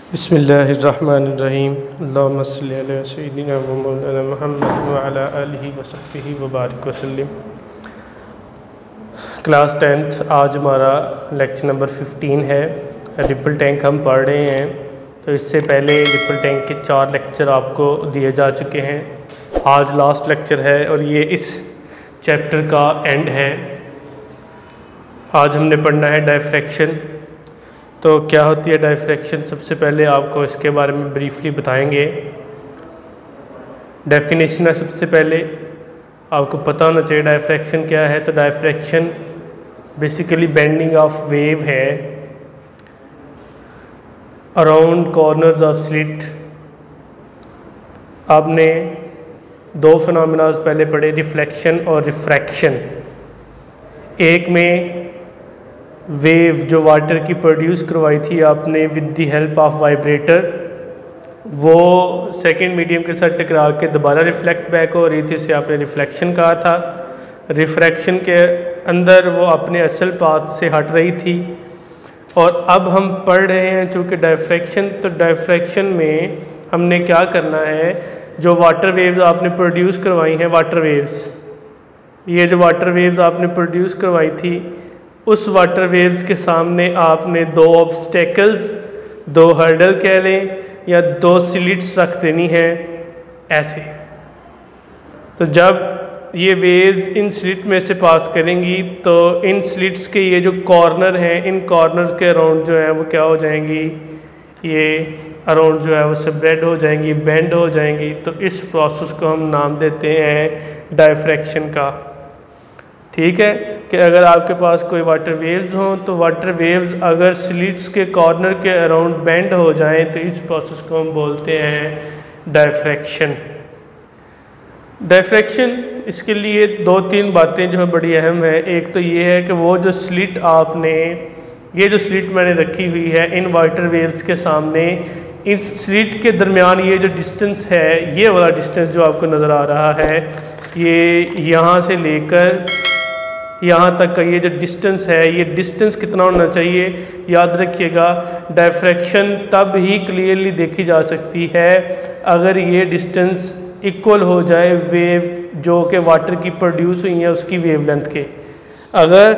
बिस्मिल्लाहिर्रहमानिर्रहीम अल्लाहुम्मा सल्लि अला सय्यिदिना व मौलाना मुहम्मद व अला आलिहि व सहबिहि व बारिक वसल्लम। क्लास 10th आज हमारा लेक्चर नंबर 15 है। रिपल टैंक हम पढ़ रहे हैं। तो इससे पहले रिपल टैंक के 4 लेक्चर आपको दिए जा चुके हैं। आज लास्ट लेक्चर है और ये इस चैप्टर का एंड है। आज हमने पढ़ना है डायफ्रैक्शन। तो क्या होती है डायफ्रैक्शन, सबसे पहले आपको इसके बारे में ब्रीफली बताएंगे। डेफिनेशन है, सबसे पहले आपको पता होना चाहिए डायफ्रैक्शन क्या है। तो diffraction basically bending of wave है अराउंड कॉर्नर्स ऑफ स्लिट। आपने 2 फिनोमेनास पहले पढ़े, रिफ्लेक्शन और रिफ्रैक्शन। एक में वेव जो वाटर की प्रोड्यूस करवाई थी आपने with the help of vibrator, वो सेकंड मीडियम के साथ टकरा के दोबारा रिफ्लेक्ट बैक हो रही थी, उसे आपने रिफ्लेक्शन कहा था। रिफ्रैक्शन के अंदर वो अपने असल पाथ से हट रही थी। और अब हम पढ़ रहे हैं चूँकि डायफ्रैक्शन, तो डायफ्रैक्शन में हमने क्या करना है, जो वाटर वेव्स आपने प्रोड्यूस करवाई हैं, वाटर वेव्स, ये जो वाटर वेव्स आपने प्रोड्यूस करवाई थी, उस वाटर वेव्स के सामने आपने 2 ऑब्स्टेकल्स, 2 हर्डल कह लें या 2 स्लिट्स रख देनी है ऐसे। तो जब ये वेव्स इन स्लिट में से पास करेंगी तो इन स्लिट्स के ये जो कॉर्नर हैं, इन कॉर्नर्स के अराउंड जो है वो क्या हो जाएंगी, ये अराउंड जो है वो स्प्रेड हो जाएंगी, बेंड हो जाएंगी। तो इस प्रोसेस को हम नाम देते हैं डायफ्रैक्शन का। ठीक है कि अगर आपके पास कोई वाटर वेव्स हों तो वाटर वेव्स अगर स्लिट्स के कॉर्नर के अराउंड बेंड हो जाएं तो इस प्रोसेस को हम बोलते हैं डायफ्रैक्शन। डायफ्रैक्शन, इसके लिए 2-3 बातें जो है बड़ी अहम है। एक तो ये है कि वो जो स्लिट आपने, ये जो स्लिट मैंने रखी हुई है इन वाटर वेव्स के सामने, इस स्लिट के दरमियान ये जो डिस्टेंस है, ये वाला डिस्टेंस जो आपको नज़र आ रहा है, ये यहाँ से लेकर यहाँ तक का ये जो डिस्टेंस है, ये डिस्टेंस कितना होना चाहिए, याद रखिएगा। डायफ्रैक्शन तब ही क्लियरली देखी जा सकती है अगर ये डिस्टेंस इक्वल हो जाए वेव जो कि वाटर की प्रोड्यूस हुई है उसकी वेवलेंथ के। अगर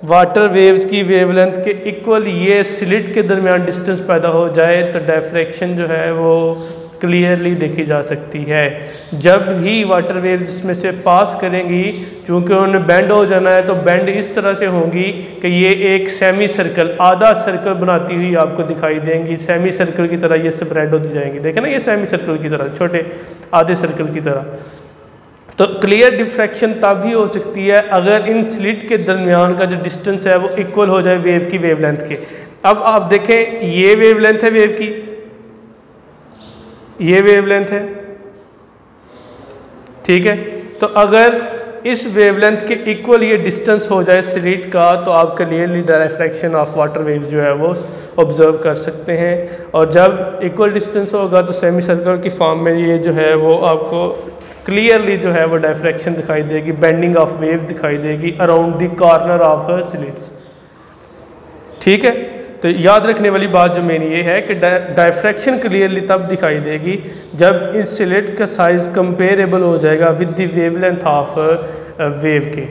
वाटर वेव्स की वेवलेंथ के इक्वल ये स्लिट के दरमियान डिस्टेंस पैदा हो जाए तो डायफ्रैक्शन जो है वो क्लियरली देखी जा सकती है। जब ही वाटर वेव्स इसमें से पास करेंगी, चूँकि उन्हें बेंड हो जाना है, तो बेंड इस तरह से होंगी कि ये एक सेमी सर्कल, आधा सर्कल बनाती हुई आपको दिखाई देंगी। सेमी सर्कल की तरह ये स्प्रेड होती जाएंगी। देखें ना, ये सेमी सर्कल की तरह, छोटे आधे सर्कल की तरह। तो क्लियर डिफ्रैक्शन तब भी हो सकती है अगर इन स्लिट के दरमियान का जो डिस्टेंस है वो इक्वल हो जाए वेव की वेवलेंथ के। अब आप देखें, ये वेवलेंथ है वेव की, ये वेवलेंथ है, ठीक है। तो अगर इस वेवलेंथ के इक्वल ये डिस्टेंस हो जाए स्लिट का तो आप clearly diffraction of water waves जो है वो ऑब्जर्व कर सकते हैं। और जब इक्वल डिस्टेंस होगा तो सेमी सर्कल की फॉर्म में ये जो है वो आपको क्लियरली जो है वो डायफ्रैक्शन दिखाई देगी, बेंडिंग ऑफ वेव दिखाई देगी around the corner of slits. ठीक है, तो याद रखने वाली बात जो मेन ये है कि डायफ्रैक्शन क्लियरली तब दिखाई देगी जब इस स्लिट का साइज़ कंपेरेबल हो जाएगा with the wavelength of wave के।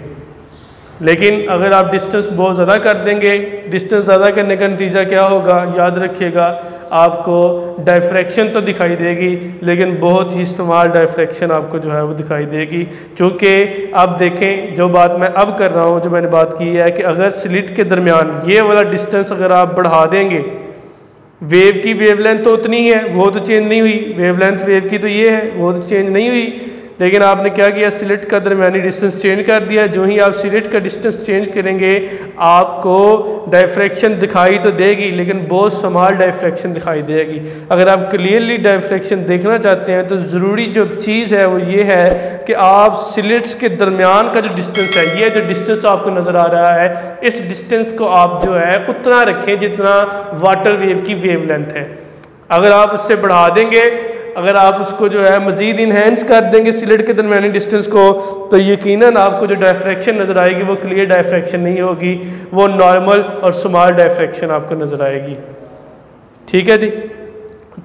लेकिन अगर आप डिस्टेंस बहुत ज़्यादा कर देंगे, डिस्टेंस ज़्यादा करने का नतीजा क्या होगा, याद रखिएगा, आपको डायफ्रैक्शन तो दिखाई देगी लेकिन बहुत ही स्मॉल डायफ्रैक्शन आपको जो है वो दिखाई देगी। चूँकि अब देखें, जो बात मैं अब कर रहा हूँ, जो मैंने बात की है कि अगर स्लिट के दरमियान ये वाला डिस्टेंस अगर आप बढ़ा देंगे, वेव की वेवलेंथ तो उतनी है, वो तो चेंज नहीं हुई, वेवलेंथ वेव की तो ये है, वो तो चेंज नहीं हुई। लेकिन आपने क्या किया, स्लिट का दरमियानी डिस्टेंस चेंज कर दिया। जो ही आप स्लिट का डिस्टेंस चेंज करेंगे आपको डायफ्रैक्शन दिखाई तो देगी लेकिन बहुत स्मॉल डायफ्रैक्शन दिखाई देगी। अगर आप क्लियरली डायफ्रैक्शन देखना चाहते हैं तो ज़रूरी जो चीज़ है वो ये है कि आप स्लिट्स के दरमियान का जो डिस्टेंस है, ये जो डिस्टेंस आपको नज़र आ रहा है, इस डिस्टेंस को आप जो है उतना रखें जितना वाटर वेव की वेवलेंथ है। अगर आप उससे बढ़ा देंगे, अगर आप उसको जो है मज़ीद इन्हेंस कर देंगे स्लिट के दरमियानी डिस्टेंस को, तो यकीनन आपको जो डायफ्रैक्शन नज़र आएगी वो क्लियर डायफ्रैक्शन नहीं होगी, वो नॉर्मल और स्मॉल डायफ्रैक्शन आपको नज़र आएगी। ठीक है जी।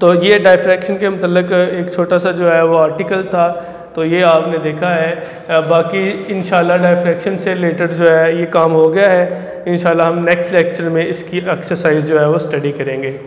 तो ये डायफ्रैक्शन के मतलब एक छोटा सा जो है वो आर्टिकल था, तो ये आपने देखा है। बाकी इंशाल्लाह डायफ्रैक्शन से रिलेटेड जो है ये काम हो गया है। इंशाल्लाह हम नेक्स्ट लेक्चर में इसकी एक्सरसाइज जो है वो स्टडी करेंगे।